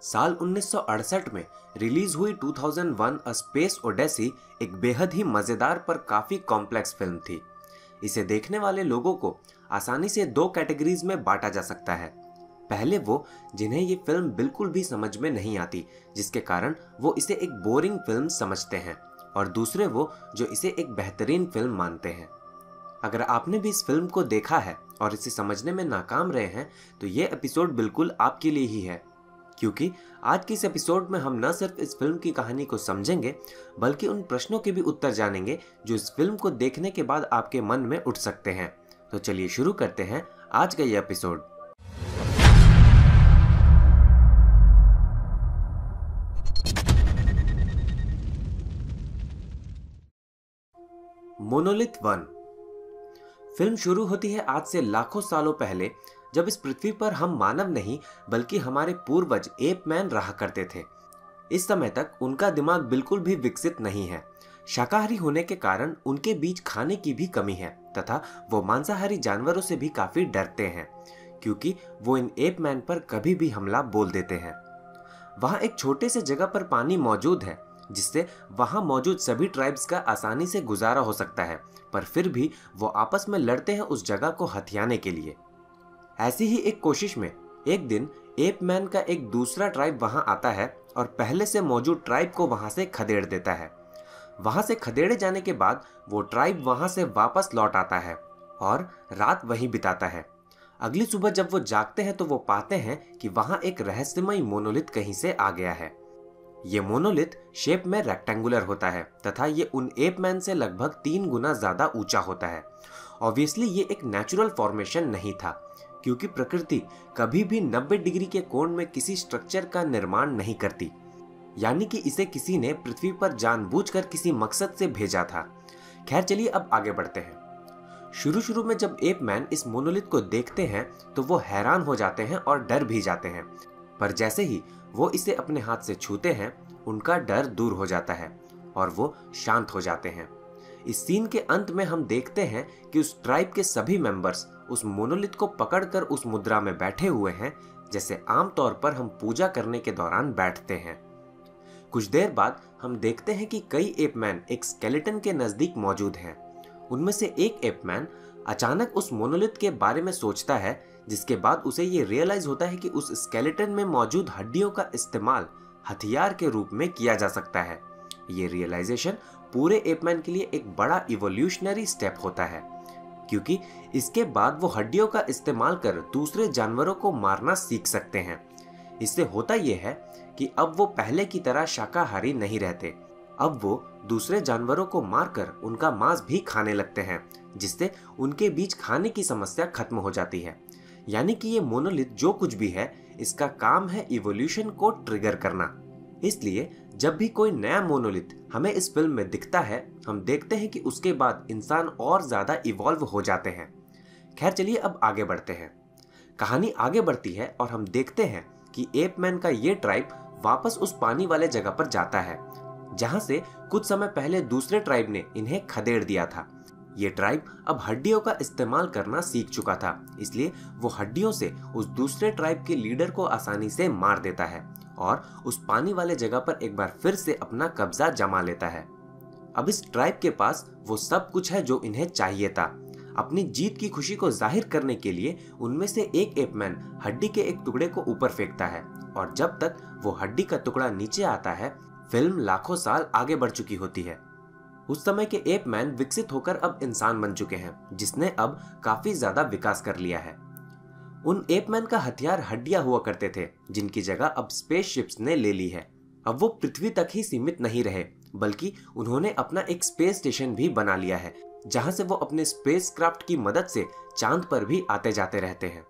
साल 1968 में रिलीज हुई 2001 अ स्पेस ओडेसी एक बेहद ही मजेदार पर काफी कॉम्प्लेक्स फिल्म थी। इसे देखने वाले लोगों को आसानी से दो कैटेगरीज में बांटा जा सकता है। पहले वो जिन्हें ये फिल्म बिल्कुल भी समझ में नहीं आती, जिसके कारण वो इसे एक बोरिंग फिल्म समझते हैं, और दूसरे वो जो इसे एक बेहतरीन फिल्म मानते हैं। अगर आपने भी इस फिल्म को देखा है और इसे समझने में नाकाम रहे हैं, तो ये एपिसोड बिल्कुल आपके लिए ही है, क्योंकि आज के इस एपिसोड में हम न सिर्फ इस फिल्म की कहानी को समझेंगे, बल्कि उन प्रश्नों के भी उत्तर जानेंगे जो इस फिल्म को देखने के बाद आपके मन में उठ सकते हैं। तो चलिए शुरू करते हैं आज का ये एपिसोड। मोनोलिथ 1। फिल्म शुरू होती है आज से लाखों सालों पहले, जब इस पृथ्वी पर हम मानव नहीं बल्कि हमारे पूर्वज एप मैन रहा करते थे। इस समय तक उनका दिमाग बिल्कुल भी विकसित नहीं है। शाकाहारी होने के कारण उनके बीच खाने की भी कमी है तथा वो मांसाहारी जानवरों से भी काफी डरते हैं, क्योंकि वो इन एप मैन पर कभी भी हमला बोल देते हैं। वहां एक छोटे से जगह पर पानी मौजूद है, जिससे वहां मौजूद सभी ट्राइब्स का आसानी से गुजारा हो सकता है, पर फिर भी वो आपस में लड़ते हैं उस जगह को हथियाने के लिए। ऐसी ही एक कोशिश में एक दिन एप मैन का एक दूसरा ट्राइब वहां आता है और पहले से मौजूद ट्राइब को वहां से खदेड़ देता है। वहां से खदेड़े जाने के बाद वो ट्राइब वहां से वापस लौट आता है और रात वहीं बिताता है। अगली सुबह जब वो जागते हैं तो वो पाते हैं कि वहां एक रहस्यमयी मोनोलिथ कहीं से आ गया है। ये मोनोलिथ शेप में रेक्टेंगुलर होता है तथा ये उन एप मैन से लगभग 3 गुना ज्यादा ऊंचा होता है। ऑब्वियसली ये एक नेचुरल फॉर्मेशन नहीं था, क्योंकि प्रकृति कभी भी 90 डिग्री के कोण में किसी स्ट्रक्चर का निर्माण नहीं करती, यानी कि इसे किसी ने पृथ्वी पर जानबूझकर किसी मकसद से भेजा था। खैर चलिए अब आगे बढ़ते हैं। शुरू में जब एप मैन इस मोनोलिथ को देखते हैं तो वो हैरान हो जाते हैं और डर भी जाते हैं, पर जैसे ही वो इसे अपने हाथ से छूते हैं उनका डर दूर हो जाता है और वो शांत हो जाते हैं। इस सीन के अंत में हम देखते हैं कि उस ट्राइब के सभी मेंबर्स उस मोनोलिथ को पकड़कर उस मुद्रा में बैठे हुए हैं, जैसे आमतौर पर हम पूजा करने के दौरान बैठते हैं। कुछ देर बाद हम देखते हैं कि कई एप मैन एक स्केलेटन के नजदीक मौजूद हैं। उनमें से एक एप मैन अचानक उस मोनोलिथ के बारे में सोचता है, जिसके बाद उसे ये रियलाइज होता है कि उस स्केलेटन में मौजूद हड्डियों का इस्तेमाल हथियार के रूप में किया जा सकता है। ये रियलाइजेशन पूरे एप मैन के लिए एक बड़ा इवोल्यूशनरी स्टेप होता है, क्योंकि इसके बाद वो हड्डियों का इस्तेमाल कर दूसरे जानवरों को मारना सीख सकते हैं। इससे होता यह है कि अब वो पहले की तरह शाकाहारी नहीं रहते। अब वो दूसरे जानवरों को मारकर उनका मांस भी खाने लगते हैं, जिससे उनके बीच खाने की समस्या खत्म हो जाती है। यानी कि ये मोनोलिथ जो कुछ भी है, इसका काम है इवोल्यूशन को ट्रिगर करना। इसलिए जब भी कोई नया मोनोलिथ हमें इस फिल्म में दिखता है, हम देखते हैं कि उसके बाद इंसान और ज्यादा इवॉल्व हो जाते हैं। खैर चलिए अब आगे बढ़ते हैं। कहानी आगे बढ़ती है और हम देखते हैं कि एप मैन का ये ट्राइब वापस उस पानी वाले जगह पर जाता है, जहां से कुछ समय पहले दूसरे ट्राइब ने इन्हें खदेड़ दिया था। ये ट्राइब अब हड्डियों का इस्तेमाल करना सीख चुका था, इसलिए वो हड्डियों से उस दूसरे ट्राइब के लीडर को आसानी से मार देता है और उस पानी वाले जगह पर एक बार फिर से अपना कब्जा जमा लेता है। अब इस ट्राइब के पास वो सब कुछ है जो इन्हें चाहिए था। अपनी जीत की खुशी को जाहिर करने के लिए उनमें से एक एप मैन हड्डी के एक टुकड़े को ऊपर फेंकता है, और जब तक वो हड्डी का टुकड़ा नीचे आता है, फिल्म लाखों साल आगे बढ़ चुकी होती है। उस समय के एप मैन विकसित होकर अब इंसान बन चुके हैं, जिसने अब काफी ज्यादा विकास कर लिया है। उन एप मैन का हथियार हड्डियां हुआ करते थे, जिनकी जगह अब स्पेसशिप्स ने ले ली है। अब वो पृथ्वी तक ही सीमित नहीं रहे, बल्कि उन्होंने अपना एक स्पेस स्टेशन भी बना लिया है, जहां से वो अपने स्पेसक्राफ्ट की मदद से चांद पर भी आते जाते रहते हैं।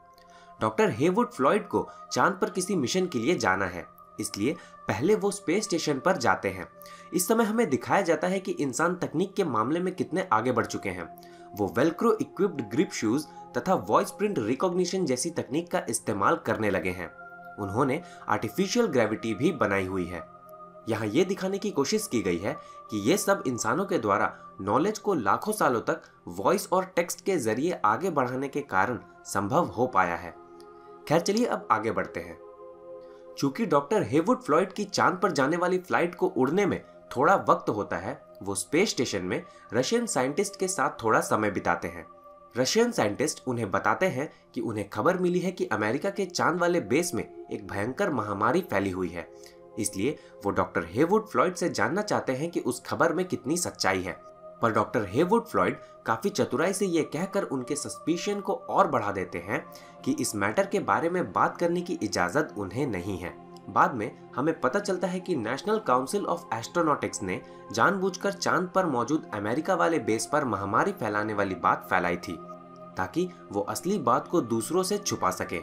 डॉक्टर हेवुड फ्लॉयड को चांद पर किसी मिशन के लिए जाना है, इसलिए पहले वो स्पेस स्टेशन पर जाते हैं। इस समय हमें दिखाया जाता है कि इंसान तकनीक के मामले में कितने आगे बढ़ चुके हैं। वो वेलक्रो इक्विप्ड ग्रिप शूज तथा वॉइस प्रिंट रिकॉग्निशन जैसी तकनीक का इस्तेमाल करने लगे हैं। उन्होंने आर्टिफिशियल ग्रेविटी भी बनाई हुई है। यहाँ ये दिखाने की कोशिश की गई है कि ये सब इंसानों के द्वारा नॉलेज को लाखों सालों तक वॉइस और टेक्स्ट के जरिए आगे बढ़ाने के कारण संभव हो पाया है। खैर चलिए अब आगे बढ़ते हैं। चूंकि डॉक्टर हेवुड फ्लॉयड की चांद पर जाने वाली फ्लाइट को उड़ने में थोड़ा वक्त होता है, वो स्पेस स्टेशन में रशियन साइंटिस्ट के साथ थोड़ा समय बिताते हैं। रशियन साइंटिस्ट उन्हें बताते हैं कि उन्हें खबर मिली है कि अमेरिका के चांद वाले बेस में एक भयंकर महामारी फैली हुई है। इसलिए वो डॉक्टर हेवुड फ्लॉयड से जानना चाहते हैं कि उस खबर में कितनी सच्चाई है। पर डॉक्टर हेवुड फ्लॉयड काफी चतुराई से ये कहकर उनके सस्पिशन को और बढ़ा देते हैं कि इस मैटर के बारे में बात करने की इजाजत उन्हें नहीं है। बाद में हमें पता चलता है कि नेशनल काउंसिल ऑफ एस्ट्रोनॉटिक्स ने जानबूझकर चांद पर मौजूद अमेरिका वाले बेस पर महामारी फैलाने वाली बात फैलाई थी ताकि वो असली बात को दूसरों से छुपा सके।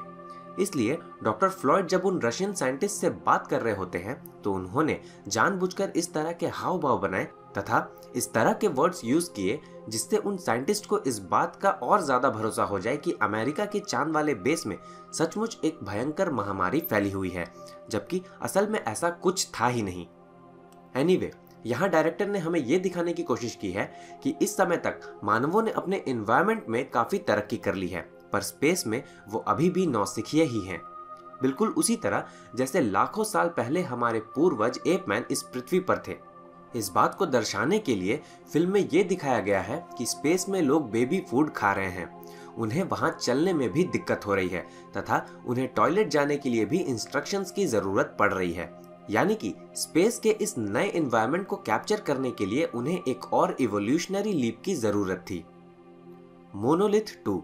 इसलिए डॉक्टर फ्लॉयड जब उन रशियन साइंटिस्ट से बात कर रहे होते हैं तो उन्होंने जानबूझकर इस तरह के हाव भाव बनाए तथा इस तरह के वर्ड्स यूज किए जिससे उन साइंटिस्ट को इस बात का और ज्यादा भरोसा हो जाए कि अमेरिका के चांद वाले बेस में सचमुच एक भयंकर महामारी फैली हुई है, जबकि असल में ऐसा कुछ था ही नहीं। एनीवे, यहाँ डायरेक्टर ने हमें यह दिखाने की कोशिश की है कि इस समय तक मानवों ने अपने एनवायरनमेंट में काफी तरक्की कर ली है, पर स्पेस में वो अभी भी नौसिखिए ही हैं। बिल्कुल उसी तरह जैसे लाखों साल पहले हमारे पूर्वज एपमैन इस पृथ्वी पर थे। इस बात को दर्शाने के लिए फिल्म में ये दिखाया गया है कि स्पेस में लोग बेबी फूड खा रहे हैं, उन्हें वहां चलने में भी दिक्कत हो रही है तथा उन्हें टॉयलेट जाने के लिए भी इंस्ट्रक्शंस की जरूरत पड़ रही है। यानी कि स्पेस के इस नए एनवायरनमेंट को कैप्चर करने के लिए उन्हें एक और इवोल्यूशनरी लीप की जरूरत थी। मोनोलिथ 2।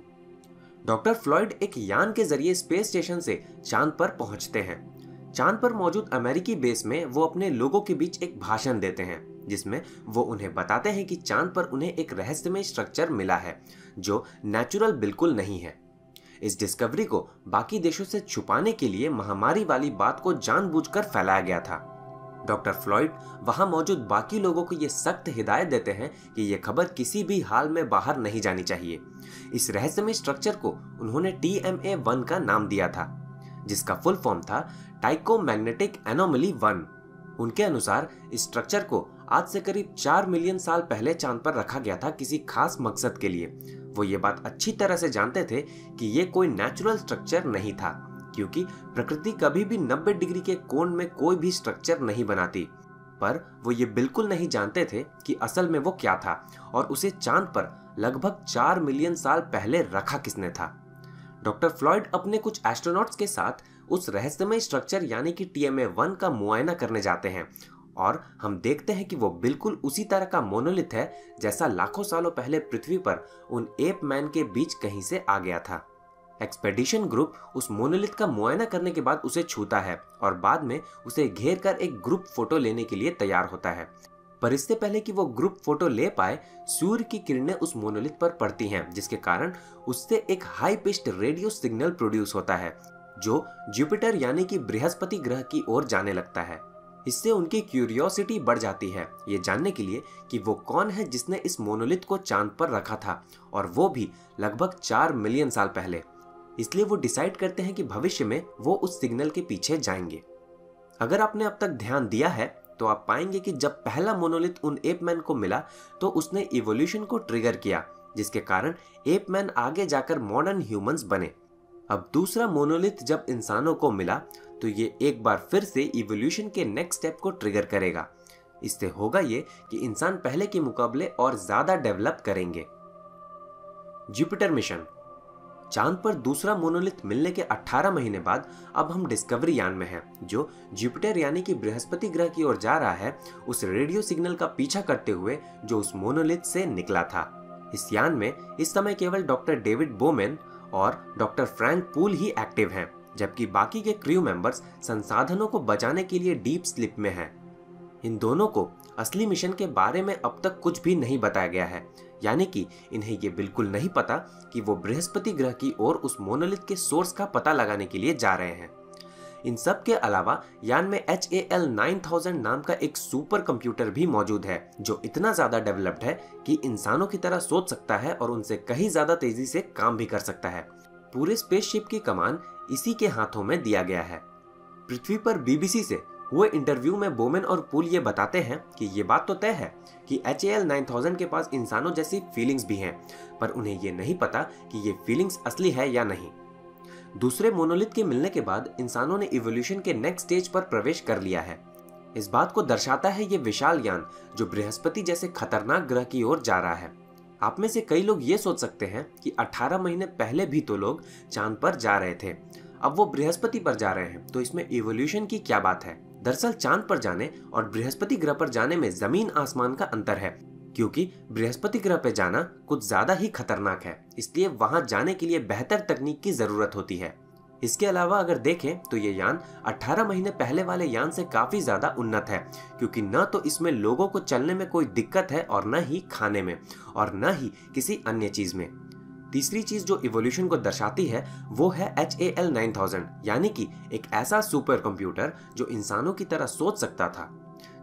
डॉक्टर फ्लॉयड एक यान के जरिए स्पेस स्टेशन से चांद पर पहुंचते हैं। चांद पर मौजूद अमेरिकी बेस में वो अपने लोगों के बीच एक भाषण देते हैं जिसमें वो उन्हें बताते हैं कि चांद पर उन्हें एक रहस्यमय स्ट्रक्चर मिला है जो नेचुरल बिल्कुल नहीं है। इस डिस्कवरी को बाकी देशों से छुपाने के लिए महामारी वाली बात को जानबूझकर फैलाया गया था। डॉक्टर फ्लॉयड वहां मौजूद बाकी लोगों को यह सख्त हिदायत देते हैं कि यह खबर किसी भी हाल में बाहर नहीं जानी चाहिए। इस रहस्यमय स्ट्रक्चर को उन्होंने TMA-1 का नाम दिया था, जिसका फुल फॉर्म था टाइको मैग्नेटिक एनोमली 1। उनके अनुसार इस स्ट्रक्चर को आज से करीब 4 मिलियन साल पहले चांद पर रखा गया था किसी खास मकसद के लिए। वो ये बात अच्छी तरह से जानते थे कि ये कोई नेचुरल स्ट्रक्चर नहीं था, क्योंकि प्रकृति कभी भी 90 डिग्री के कोण में कोई भी स्ट्रक्चर नहीं बनाती। पर वो ये बिल्कुल नहीं जानते थे कि असल में वो क्या था और उसे चांद पर लगभग 4 मिलियन साल पहले रखा किसने था। डॉक्टर फ्लॉयड अपने कुछ एस्ट्रोनॉट्स के साथ उस रहस्यमय स्ट्रक्चर यानी कि TMA-1 का मुआयना करने जाते हैं और हम देखते हैं कि वो बिल्कुल उसी तरह का मोनोलिथ है जैसा लाखों सालों पहले पृथ्वी पर उन एप मैन के बीच कहीं से आ गया था। एक्सपेडिशन ग्रुप उस मोनोलिथ का मुआयना करने के बाद उसे छूता है और बाद में उसे घेर कर एक ग्रुप फोटो लेने के लिए तैयार होता है। पर इससे पहले कि वो ग्रुप फोटो ले पाए, सूर्य की किरणें उस मोनोलिथ पर पड़ती हैं, जिसके कारण उससे एक high pitched radio signal produce होता है जो जुपिटर यानी कि बृहस्पति ग्रह की ओर जाने लगता है। इससे उनकी क्यूरियोसिटी बढ़ जाती है ये जानने के लिए कि वो कौन है जिसने इस मोनोलिथ को चांद पर रखा था, और वो भी लगभग 4 मिलियन साल पहले। इसलिए वो डिसाइड करते हैं कि भविष्य में वो उस सिग्नल के पीछे जाएंगे। अगर आपने अब तक ध्यान दिया है तो आप पाएंगे कि जब पहला मोनोलिथ उन एपमैन को मिला तो उसने इवोल्यूशन को ट्रिगर किया, जिसके कारण एपमैन आगे जाकर मॉडर्न ह्यूमंस बने। अब दूसरा मोनोलिथ जब इंसानों को मिला तो ये एक बार फिर से इवोल्यूशन के नेक्स्ट स्टेप को ट्रिगर करेगा। इससे होगा ये कि इंसान पहले के मुकाबले और ज्यादा डेवलप करेंगे। Jupiter mission. चांद पर दूसरा मोनोलिथ मिलने के 18 महीने बाद अब हम डिस्कवरी यान में हैं, जो जुपिटर यानी कि बृहस्पति ग्रह की ओर जा रहा है उस रेडियो सिग्नल का पीछा करते हुए जो उस मोनोलिथ से निकला था। इस यान में इस समय केवल डॉक्टर डेविड बोमेन और डॉक्टर फ्रैंक पूल ही एक्टिव हैं, जबकि बाकी के क्रू मेंबर्स संसाधनों को बचाने के लिए डीप स्लीप में हैं। इन दोनों को असली मिशन के बारे में अब तक कुछ भी नहीं बताया गया है, यानी कि इन्हें ये बिल्कुल नहीं पता कि वो बृहस्पति ग्रह की ओर उस मोनोलिथ के सोर्स का पता लगाने के लिए जा रहे हैं। इन सब के अलावा यान में HAL 9000 नाम का एक सुपर कंप्यूटर भी मौजूद है जो इतना ज्यादा डेवलप्ड है कि इंसानों की तरह सोच सकता है और उनसे कहीं ज्यादा तेजी से काम भी कर सकता है। पूरे स्पेसशिप की कमान इसी के हाथों में दिया गया है। पृथ्वी पर BBC से हुए इंटरव्यू में बोमेन और पूल ये बताते हैं कि ये बात तो तय है कि HAL 9000 के पास इंसानों जैसी फीलिंग्स भी हैं, पर उन्हें ये नहीं पता कि ये फीलिंग्स असली है या नहीं। दूसरे मोनोलिथ के मिलने के बाद इंसानों ने इवोल्यूशन के नेक्स्ट स्टेज पर प्रवेश कर लिया है। इस बात को दर्शाता है ये विशाल यान जो बृहस्पति जैसे खतरनाक ग्रह की ओर जा रहा है। आप में से कई लोग ये सोच सकते हैं कि 18 महीने पहले भी तो लोग चांद पर जा रहे थे, अब वो बृहस्पति पर जा रहे हैं, तो इसमें इवोल्यूशन की क्या बात है। दरअसल चांद पर जाने और बृहस्पति ग्रह पर जाने में जमीन आसमान का अंतर है, क्योंकि बृहस्पति ग्रह पर जाना कुछ ज्यादा ही खतरनाक है, इसलिए वहां जाने के लिए बेहतर तकनीक की जरूरत होती है। इसके अलावा अगर देखें तो ये यान 18 महीने पहले वाले यान से काफी ज्यादा उन्नत है, क्योंकि न तो इसमें लोगों को चलने में कोई दिक्कत है और न ही खाने में और न ही किसी अन्य चीज में। तीसरी चीज जो इवोल्यूशन को दर्शाती है वो है HAL 9000, यानी कि एक ऐसा सुपर कंप्यूटर जो इंसानों की तरह सोच सकता था,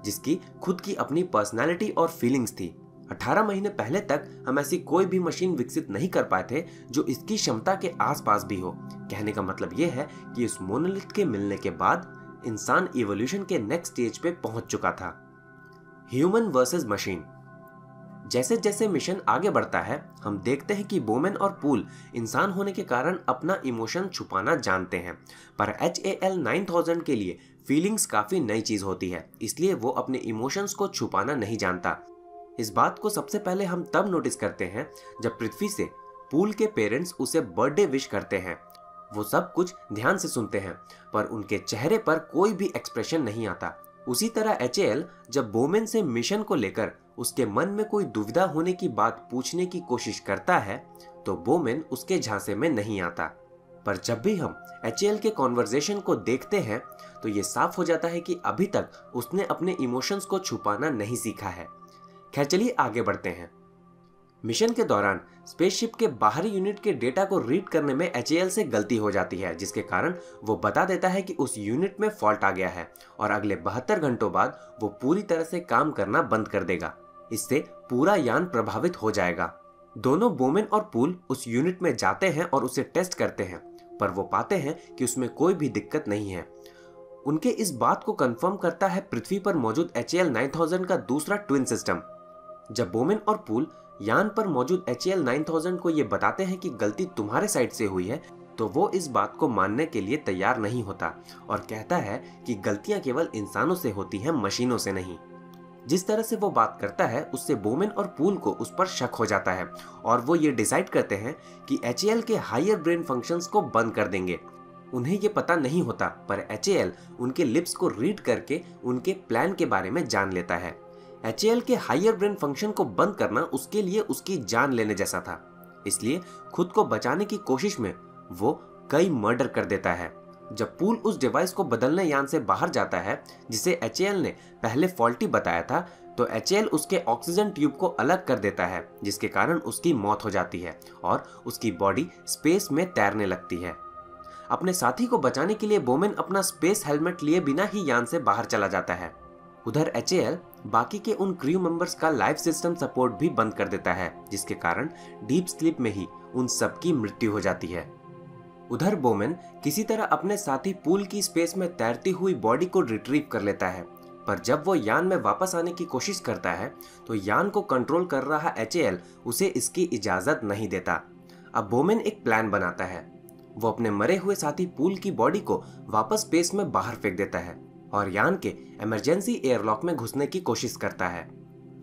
जिसकी खुद की अपनी पर्सनैलिटी और फीलिंग्स थी। 18 महीने पहले तक हम ऐसी कोई भी मशीन विकसित नहीं कर पाए थे जो इसकी क्षमता के आसपास भी हो। कहने का मतलब यह है कि उस मोनोलिथ के मिलने के बाद इंसान इवोल्यूशन के नेक्स्ट स्टेज पे पहुंच चुका था। Human versus machine. जैसे जैसे मिशन आगे बढ़ता है हम देखते हैं कि बोमेन और पूल इंसान होने के कारण अपना इमोशन छुपाना जानते हैं, पर HAL 9000 के लिए फीलिंग्स काफी नई चीज होती है, इसलिए वो अपने इमोशंस को छुपाना नहीं जानता। इस बात को सबसे पहले हम तब नोटिस करते हैं जब पृथ्वी से पूल के पेरेंट्स उसे बर्थडे विश करते हैं। वो सब कुछ ध्यान से सुनते हैं, पर उनके चेहरे पर कोई भी एक्सप्रेशन नहीं आता। उसी तरह HAL जब बोमेन से मिशन को लेकर उसके मन में कोई दुविधा होने की बात पूछने की कोशिश करता है तो बोमेन उसके झांसे में नहीं आता। पर जब भी हम HAL के कॉन्वर्जेशन को देखते हैं तो ये साफ हो जाता है कि अभी तक उसने अपने इमोशंस को छुपाना नहीं सीखा है। खैर चलिए आगे बढ़ते हैं। मिशन के दौरान स्पेसशिप के बाहरी यूनिट के डेटा को रीड करने में HAL से गलती हो जाती है, जिसके कारण वो बता देता है कि उस यूनिट में फॉल्ट आ गया है और अगले 72 घंटों बाद वो पूरी तरह से काम करना बंद कर देगा। इससे पूरा यान प्रभावित हो जाएगा। दोनों बोमेन और पूल उस यूनिट में जाते हैं और उसे टेस्ट करते हैं, पर वो पाते हैं कि उसमें कोई भी दिक्कत नहीं है। उनके इस बात को कंफर्म करता है पृथ्वी पर मौजूद HAL 9000 का दूसरा ट्विन सिस्टम। जब बोमेन और पूल यान पर मौजूद HAL 9000 को ये बताते हैं कि गलती तुम्हारे साइड से हुई है, तो वो इस बात को मानने के लिए तैयार नहीं होता और कहता है कि गलतियां केवल इंसानों से होती हैं, मशीनों से नहीं। जिस तरह से वो बात करता है उससे बोमेन और पूल को उस पर शक हो जाता है और वो ये डिसाइड करते हैं कि HAL के हायर ब्रेन फंक्शंस को बंद कर देंगे। उन्हें ये पता नहीं होता, पर HAL उनके लिप्स को रीड करके उनके प्लान के बारे में जान लेता है। HAL के हायर ब्रेन फंक्शन को बंद करना उसके लिए उसकी जान लेने जैसा था, इसलिए खुद को बचाने की कोशिश में वो कई मर्डर कर देता है। जब पूल उस डिवाइस को बदलने यान से बाहर जाता है जिसे HAL ने पहले फॉल्टी बताया था, तो HAL उसके ऑक्सीजन ट्यूब को अलग कर देता है, जिसके कारण उसकी मौत हो जाती है और उसकी बॉडी स्पेस में तैरने लगती है। अपने साथी को बचाने के लिए बोमेन अपना स्पेस हेलमेट लिए बिना ही यान से बाहर चला जाता है। उधर HAL बाकी के उन क्रू मेंबर्स का लाइफ सिस्टम सपोर्ट भी बंद कर देता है, जिसके कारण डीप स्लीप में ही उन सबकी मृत्यु हो जाती है। उधर बोमेन किसी तरह अपने साथी पूल की स्पेस में तैरती हुई बॉडी को रिट्रीव कर लेता है, पर जब वो यान में वापस आने की कोशिश करता है तो यान को कंट्रोल कर रहा HAL उसे इसकी इजाजत नहीं देता। अब बोमेन एक प्लान बनाता है। वो अपने मरे हुए साथी पूल की बॉडी को वापस स्पेस में बाहर फेंक देता है और यान के इमरजेंसी एयरलॉक में घुसने की कोशिश करता है।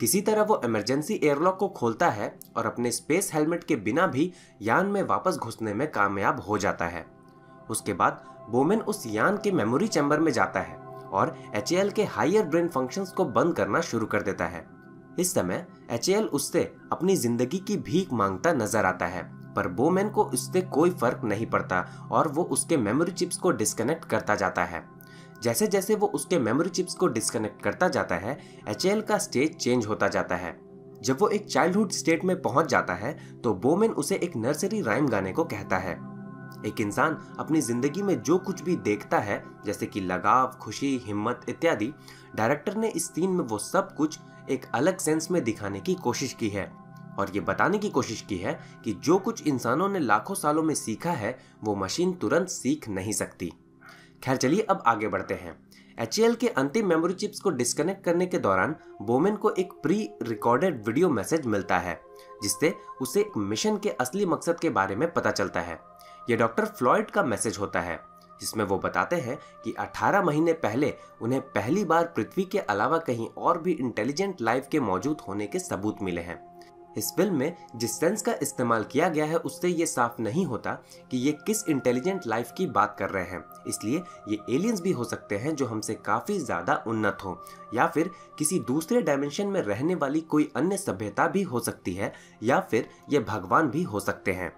किसी तरह वो इमरजेंसी एयरलॉक को खोलता है और अपने स्पेस हेलमेट के बिना भी यान में वापस घुसने में कामयाब हो जाता है। उसके बाद बोमेन उस यान के मेमोरी चैम्बर में जाता है और HAL के हायर ब्रेन फंक्शंस को बंद करना शुरू कर देता है। इस समय HAL उससे अपनी जिंदगी की भीख मांगता नजर आता है, पर बोमेन को उससे कोई फर्क नहीं पड़ता और वो उसके मेमोरी चिप्स को डिस्कनेक्ट करता जाता है। जैसे जैसे वो उसके मेमोरी चिप्स को डिस्कनेक्ट करता जाता है, HAL का स्टेज चेंज होता जाता है। जब वो एक चाइल्डहुड स्टेट में पहुंच जाता है तो बोमेन उसे एक नर्सरी राइम गाने को कहता है। एक इंसान अपनी जिंदगी में जो कुछ भी देखता है, जैसे कि लगाव, खुशी, हिम्मत इत्यादि, डायरेक्टर ने इस सीन में वो सब कुछ एक अलग सेंस में दिखाने की कोशिश की है और ये बताने की कोशिश की है कि जो कुछ इंसानों ने लाखों सालों में सीखा है वो मशीन तुरंत सीख नहीं सकती। खैर चलिए अब आगे बढ़ते हैं। HAL के अंतिम मेमोरी चिप्स को डिस्कनेक्ट करने के दौरान बोमेन को एक प्री रिकॉर्डेड वीडियो मैसेज मिलता है जिससे उसे एक मिशन के असली मकसद के बारे में पता चलता है। यह डॉक्टर फ्लॉयड का मैसेज होता है, जिसमें वो बताते हैं कि 18 महीने पहले उन्हें पहली बार पृथ्वी के अलावा कहीं और भी इंटेलिजेंट लाइफ के मौजूद होने के सबूत मिले हैं। इस फिल्म में जिस सेंस का इस्तेमाल किया गया है उससे ये साफ नहीं होता कि ये किस इंटेलिजेंट लाइफ की बात कर रहे हैं, इसलिए ये एलियंस भी हो सकते हैं जो हमसे काफी ज्यादा उन्नत हो, या फिर किसी दूसरे डायमेंशन में रहने वाली कोई अन्य सभ्यता भी हो सकती है, या फिर ये भगवान भी हो सकते हैं।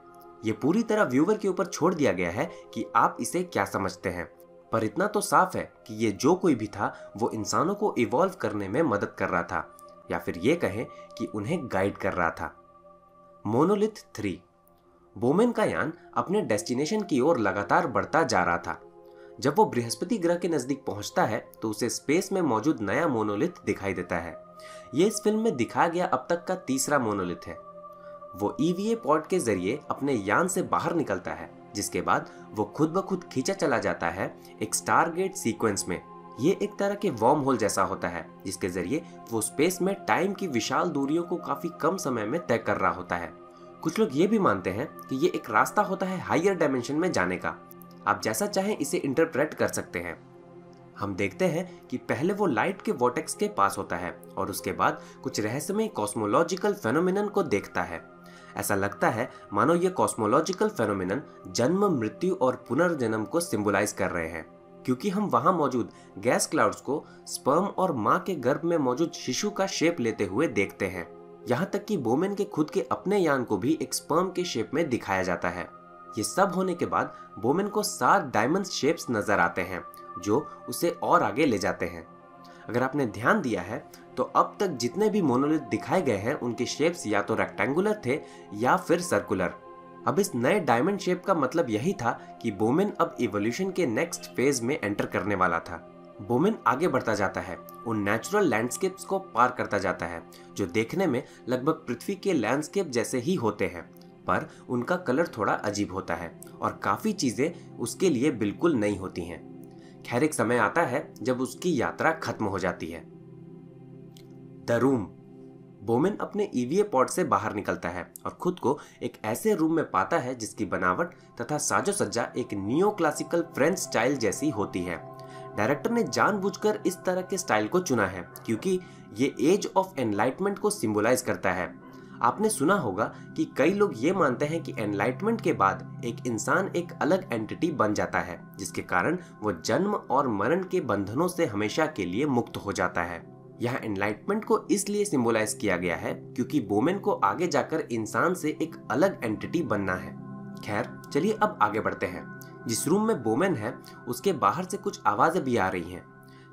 ये पूरी तरह व्यूवर के ऊपर छोड़ दिया गया है कि आप इसे क्या समझते हैं, पर इतना तो साफ है कि ये जो कोई भी था वो इंसानों को इवॉल्व करने में मदद कर रहा था, या फिर ये कहें कि उन्हें गाइड कर रहा था। मोनोलिथ 3। बोमेन का यान अपने डेस्टिनेशन की ओर लगातार बढ़ता जा रहा था। जब वो बृहस्पति ग्रह के नजदीक पहुंचता है तो उसे स्पेस में मौजूद नया मोनोलिथ दिखाई देता है। ये इस फिल्म में दिखाया गया अब तक का तीसरा मोनोलिथ है। वो ईवीए पॉड के जरिए अपने यान से बाहर निकलता है, जिसके बाद वो खुद ब खुद खींचा चला जाता है एक स्टारगेट सीक्वेंस में। ये एक तरह के वर्म होल जैसा होता है, जिसके जरिए वो स्पेस में टाइम की विशाल दूरियों को काफी कम समय में तय कर रहा होता है। कुछ लोग ये भी मानते हैं कि ये एक रास्ता होता है हायर डायमेंशन में जाने का। आप जैसा चाहें इसे इंटरप्रेट कर सकते हैं। हम देखते हैं कि पहले वो लाइट के वॉर्टेक्स के पास होता है और उसके बाद कुछ रहस्यमय कॉस्मोलॉजिकल फेनोमेनन को देखता है। ऐसा लगता है मानो ये कॉस्मोलॉजिकल फेनोमेनन जन्म, मृत्यु और पुनर्जन्म को सिंबलाइज कर रहे हैं, क्योंकि हम वहां मौजूद गैस क्लाउड्स को स्पर्म और मां के गर्भ में मौजूद शिशु का शेप लेते हुए देखते हैं। यहाँ तक कि बोमेन के खुद के अपने यान को भी एक स्पर्म के शेप में दिखाया जाता है। ये सब होने के बाद बोमेन को 7 डायमंड शेप्स नजर आते हैं जो उसे और आगे ले जाते हैं। अगर आपने ध्यान दिया है तो अब तक जितने भी मोनोलिथ दिखाए गए हैं उनके शेप्स या तो रेक्टेंगुलर थे या फिर सर्कुलर। अब इस नए डायमंड शेप का मतलब यही था कि बोमेन अब इवोल्यूशन के नेक्स्ट फेज में एंटर करने वाला था। बोमेन आगे बढ़ता जाता है, उन नेचुरल लैंडस्केप्स को पार करता जाता है जो देखने में लगभग पृथ्वी के लैंडस्केप जैसे ही होते हैं, पर उनका कलर थोड़ा अजीब होता है और काफी चीजें उसके लिए बिल्कुल नई होती हैं। खैर, एक समय आता है जब उसकी यात्रा खत्म हो जाती है। The room. बोमेन अपने ईवीए पॉड से बाहर निकलता है और खुद को एक ऐसे रूम में पाता है जिसकी बनावट तथा साजो सज्जा एक नियो क्लासिकल फ्रेंच स्टाइल जैसी होती है। डायरेक्टर ने जानबूझकर इस तरह के स्टाइल को चुना है क्योंकि ये एज ऑफ एनलाइटमेंट को सिंबलाइज करता है। आपने सुना होगा कि कई लोग ये मानते हैं कि एनलाइटमेंट के बाद एक इंसान एक अलग एंटिटी बन जाता है, जिसके कारण वो जन्म और मरण के बंधनों से हमेशा के लिए मुक्त हो जाता है। यहाँ एनलाइटमेंट को इसलिए सिंबलाइज किया गया है क्योंकि बोमेन को आगे जाकर इंसान से एक अलग एंटिटी बनना है। खैर, चलिए अब आगे बढ़ते हैं। जिस रूम में बोमेन है उसके बाहर से कुछ आवाजें भी आ रही हैं।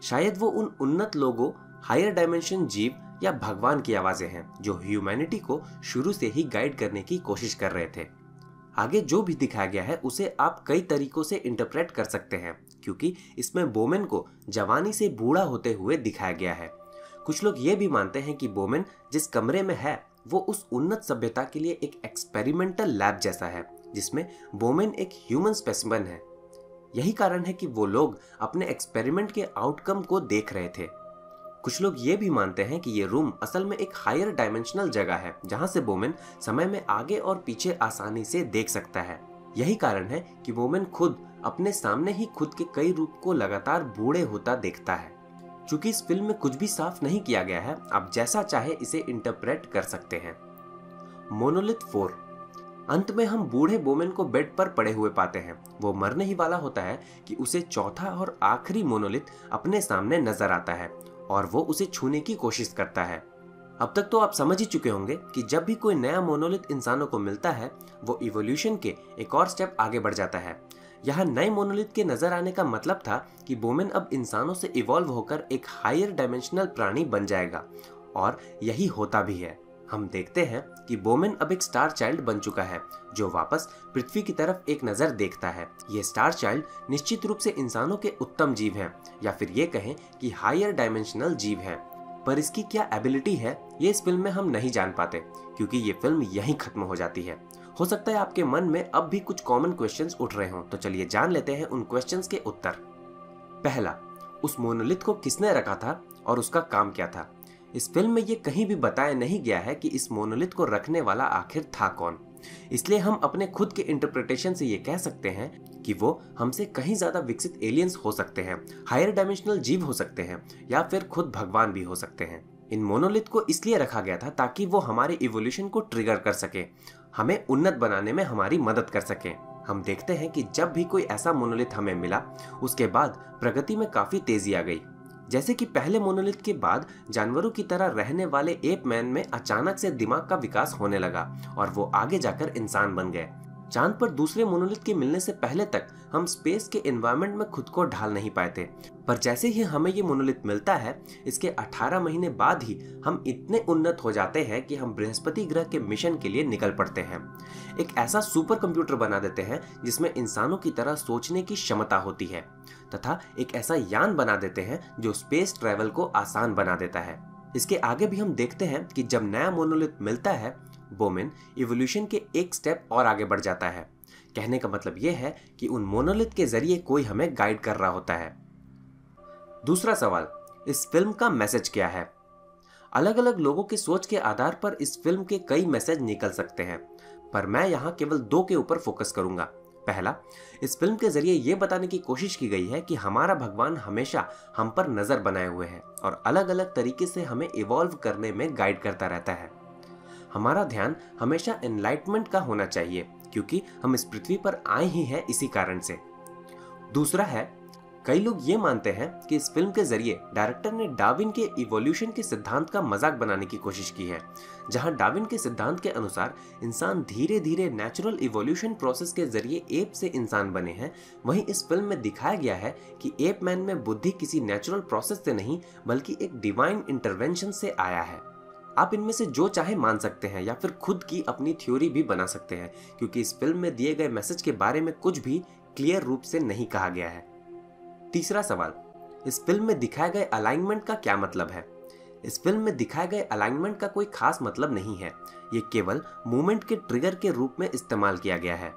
शायद वो उन उन्नत लोगों, हायर डायमेंशन जीव या भगवान की आवाजें हैं जो ह्यूमैनिटी को शुरू से ही गाइड करने की कोशिश कर रहे थे। आगे जो भी दिखाया गया है उसे आप कई तरीकों से इंटरप्रेट कर सकते हैं क्योंकि इसमें बोमेन को जवानी से बूढ़ा होते हुए दिखाया गया है। कुछ लोग ये भी मानते हैं कि बोमेन जिस कमरे में है वो उस उन्नत सभ्यता के लिए एक एक्सपेरिमेंटल लैब जैसा है जिसमें बोमेन एक ह्यूमन स्पेसिमेन है। यही कारण है कि वो लोग अपने एक्सपेरिमेंट के आउटकम को देख रहे थे। कुछ लोग ये भी मानते हैं कि ये रूम असल में एक हायर डायमेंशनल जगह है जहां से बोमेन समय में आगे और पीछे आसानी से देख सकता है। यही कारण है कि बोमेन खुद अपने सामने ही खुद के कई रूप को लगातार बूढ़े होता देखता है। चूंकि इस फिल्म में कुछ भी साफ नहीं किया गया है, आप जैसा चाहे इसे इंटरप्रेट कर सकते हैं। मोनोलिथ 4। अंत में हम बूढ़े बोमेन को बेड पर पड़े हुए पाते हैं। वो मरने ही वाला होता है कि उसे चौथा और आखिरी मोनोलिथ अपने सामने नजर आता है और वो उसे छूने की कोशिश करता है। अब तक तो आप समझ ही चुके होंगे कि जब भी कोई नया मोनोलिथ इंसानों को मिलता है वो इवोल्यूशन के एक और स्टेप आगे बढ़ जाता है। यहाँ नए मोनोलिथ के नजर आने का मतलब था कि बोमेन अब इंसानों से इवॉल्व होकर एक हायर डायमेंशनल प्राणी बन जाएगा, और यही होता भी है। हम देखते हैं कि बोमेन अब एक स्टार चाइल्ड बन चुका है जो वापस पृथ्वी की तरफ एक नजर देखता है। ये स्टार चाइल्ड निश्चित रूप से इंसानों के उत्तम जीव हैं, या फिर ये कहें कि हायर डायमेंशनल जीव हैं। पर इसकी क्या एबिलिटी है ये इस फिल्म में हम नहीं जान पाते क्योंकि ये फिल्म यहीं खत्म हो जाती है। हो सकता है आपके मन में अब भी कुछ कॉमन क्वेश्चंस उठ रहे हों, तो चलिए जान लेते हैं उन क्वेश्चंस के उत्तर। पहला, उस मोनोलिथ को किसने रखा था और उसका काम क्या था? इस फिल्म में ये कहीं भी बताया नहीं गया है कि इस मोनोलिथ को रखने वाला आखिर था कौन। इसलिए हम अपने खुद के इंटरप्रिटेशन से ये कह सकते हैं कि वो हमसे कहीं ज्यादा विकसित एलियंस हो सकते हैं, हायर डायमेंशनल जीव हो सकते हैं, या फिर खुद भगवान भी हो सकते हैं। इन मोनोलिथ को इसलिए रखा गया था ताकि वो हमारे इवोल्यूशन को ट्रिगर कर सके, हमें उन्नत बनाने में हमारी मदद कर सके। हम देखते हैं कि जब भी कोई ऐसा मोनोलिथ हमें मिला, उसके बाद प्रगति में काफी तेजी आ गई। जैसे कि पहले मोनोलिथ के बाद जानवरों की तरह रहने वाले एप मैन में अचानक से दिमाग का विकास होने लगा और वो आगे जाकर इंसान बन गए। चांद पर दूसरे मोनोलिथ के मिलने से पहले तक हम स्पेस के एनवायरनमेंट में खुद को ढाल नहीं पाए थे, पर जैसे ही हमें ये मोनोलिथ मिलता है, इसके 18 महीने बाद ही हम इतने उन्नत हो जाते हैं कि हम बृहस्पति ग्रह के मिशन के लिए निकल पड़ते हैं। एक ऐसा सुपर कंप्यूटर बना देते हैं जिसमें इंसानों की तरह सोचने की क्षमता होती है, तथा एक ऐसा यान बना देते हैं जो स्पेस ट्रैवल को आसान बना देता है। इसके आगे भी हम देखते हैं कि जब नया मोनोलिथ मिलता है, बोमेन इवोल्यूशन के एक स्टेप और आगे बढ़ जाता है। कहने का मतलब यह है कि उन मोनोलिथ के जरिए कोई हमें गाइड कर रहा होता है। दूसरा सवाल, इस फिल्म का मैसेज क्या है? अलग अलग लोगों की सोच के आधार पर इस फिल्म के कई मैसेज निकल सकते हैं, पर मैं यहाँ केवल 2 के ऊपर फोकस करूंगा। पहला, इस फिल्म के जरिए यह बताने की कोशिश की गई है कि हमारा भगवान हमेशा हम पर नजर बनाए हुए है और अलग अलग तरीके से हमें इवॉल्व करने में गाइड करता रहता है। हमारा ध्यान हमेशा एनलाइटमेंट का होना चाहिए, क्योंकि हम इस पृथ्वी पर आए ही हैं इसी कारण से। दूसरा है, कई लोग ये मानते हैं कि इस फिल्म के जरिए डायरेक्टर ने डार्विन के इवोल्यूशन के सिद्धांत का मजाक बनाने की कोशिश की है। जहां डार्विन के सिद्धांत के अनुसार इंसान धीरे धीरे नेचुरल इवोल्यूशन प्रोसेस के जरिए एप से इंसान बने हैं, वहीं इस फिल्म में दिखाया गया है कि एप मैन में बुद्धि किसी नेचुरल प्रोसेस से नहीं बल्कि एक डिवाइन इंटरवेंशन से आया है। आप इनमें से जो चाहे मान सकते हैं या फिर खुद की अपनी थ्योरी भी बना सकते हैं, क्योंकि इस फिल्म में दिए गए मैसेज के बारे में कुछ भी क्लियर रूप से नहीं कहा गया है। तीसरा सवाल, इस फिल्म में दिखाए गए अलाइनमेंट का क्या मतलब है? इस फिल्म में दिखाए गए अलाइनमेंट का कोई खास मतलब नहीं है, ये केवल मूवमेंट के ट्रिगर के रूप में इस्तेमाल किया गया है।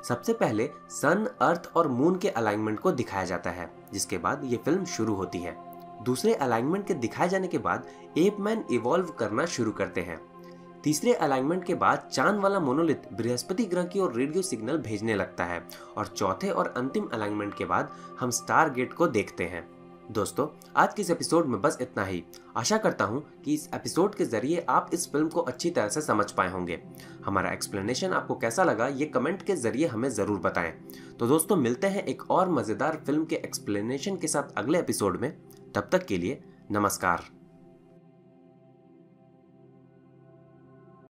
सबसे पहले सन, अर्थ और मून के अलाइनमेंट को दिखाया जाता है, जिसके बाद ये फिल्म शुरू होती है। दूसरे अलाइनमेंट के दिखाए जाने के बाद एप मैन इवॉल्व करना शुरू करते हैं। तीसरे अलाइनमेंट के बाद चांद वाला मोनोलिथ बृहस्पति ग्रह की ओर रेडियो सिग्नल भेजने लगता है और चौथे और अंतिम अलाइनमेंट के बाद हम स्टार गेट को देखते हैं। दोस्तों, आज के इस एपिसोड में बस इतना ही। आशा करता हूं कि इस एपिसोड के जरिए आप इस फिल्म को अच्छी तरह से समझ पाए होंगे। हमारा एक्सप्लेनेशन आपको कैसा लगा ये कमेंट के जरिए हमें जरूर बताएं। तो दोस्तों, मिलते हैं एक और मजेदार फिल्म के एक्सप्लेनेशन के साथ अगले एपिसोड में। तब तक के लिए नमस्कार।